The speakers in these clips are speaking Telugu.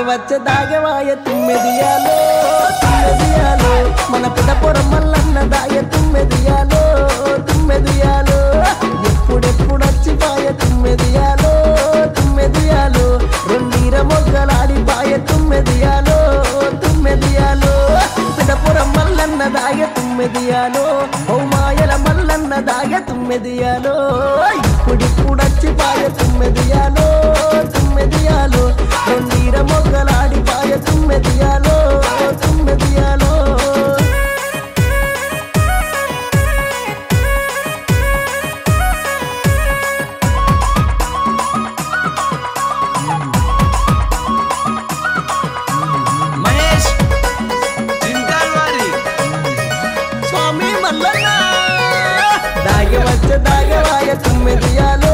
దాగవాయ తుమ్మెదియాలో తుమ్మెదియాలో మన పెదపురం మల్లన్న దాయ తుమ్మెదియాలో తుమ్మెదియాలో ఎప్పుడెప్పుడొచ్చిపాయ తుమ్మెదియాలో తుమ్మెదియాలో రెండీర మొగ్గలాడి పాయ తుమ్మెదియాలో తుమ్మెదియాలో పెదపురం మల్లన్న దాయ తుమ్మెదియాలో ఓమాయల మల్లన్న దాయ తుమ్మెదియాలో ఇప్పుడిప్పుడొచ్చిపాయ తుమ్మెదియాలో తుమ్మెదియాలో రెండీర మొగ్గలాడి పాయ తుమ్మెదియాలో తుమ్మెదియాలో మహేష్ చింతాల్వారి స్వామి మల్లన్న దాగవాయ తుమ్మెదియాలో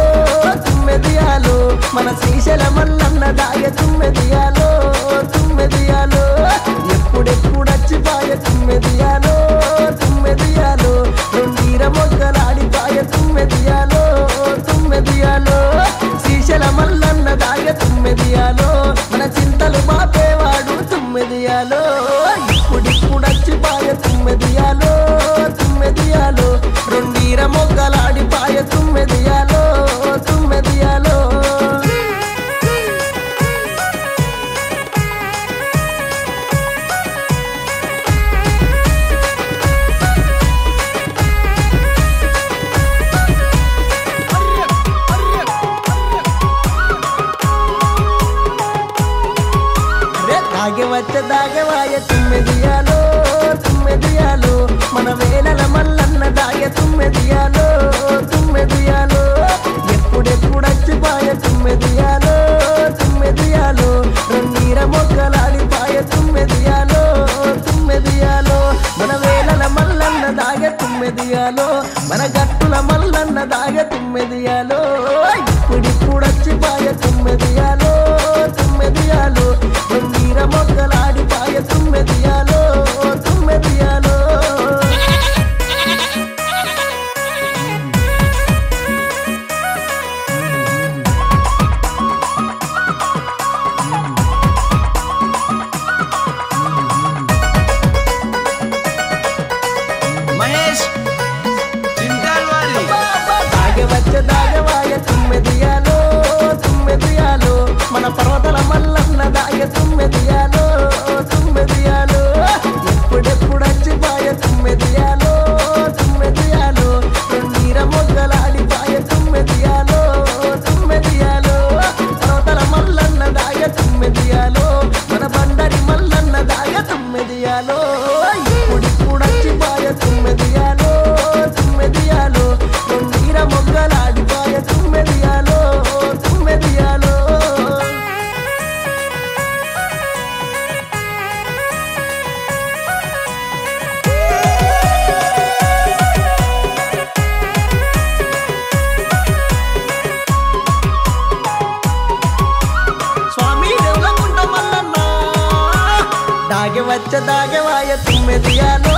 తుమ్మెదియాలో మన శ్రీశైల మల్లన్న దాయ తుమ్మెదియాలో తుమ్మెదియాలో ఎప్పుడెప్పుడొచ్చిపాయ తుమ్మెదియాలో తుమ్మెదియాలో రెండీర మొగ్గలాడి పాయ తుమ్మెదియాలో తుమ్మెదియాలో శ్రీశైల మల్లన్న దాయ తుమ్మెదియాలో మన చింతలు బాపేవాడు తుమ్మెదియాలో ఇప్పుడిప్పుడొచ్చిపాయ తుమ్మెదియాలో తుమ్మెదియాలో రెండీర మొగ్గలాడి పాయ తుమ్మెదియాలో తుమ్మెదియాలో దాగవాయ తుమ్మెదియాలో తుమ్మెదియాలో మన వేలల మల్లన్న దాయ తుమ్మెదియాలో తుమ్మెదియాలో ఎప్పుడెప్పుడొచ్చిపాయ తుమ్మెదియాలో తుమ్మెదియాలో రెండీర మొగ్గలాడి పాయ తుమ్మెదియాలో తుమ్మెదియాలో మన వేలల మల్లన్న దాయ తుమ్మెదియాలో మన గట్టుల మల్లన్న దాయ తుమ్మెదియాలో ఇప్పుడిప్పుడొచ్చిపాయ తుమ్మెదియాలో తుమ్మెదియాలో రెండీర మొగ్గలాడి పాయ తుమ్మెదియాలో తుమ్మెదియాలో మహేష్ చింతాల్వారి దాగవాయ తుమ్మెదియాలో తుమ్మెదియాలో మన పర్వతల మల్లన్న దాయ తుమ్మెదియాలో తుమ్మెదియాలో ఎప్పుడెప్పుడొచ్చిపాయ తుమ్మెదియాలో తుమ్మెదియాలో రెండీర మొగ్గలాడి పాయ తుమ్మెదియాలో తుమ్మెదియాలో పర్వతల మల్లన్న దాయ తుమ్మెదియాలో మన బండరి మల్లన్న దాయ తుమ్మెదియాలో ఇప్పుడిప్పుడొచ్చిపాయ తుమ్మెదియాలో తుమ్మెదియాలో రెండీర మొగ్గలాడి పాయ తుమ్మెదియాలో తుమ్మెదియాలో స్వామి దేవులకుంట మల్లన్న దాగవాయ తుమ్మెదియాలో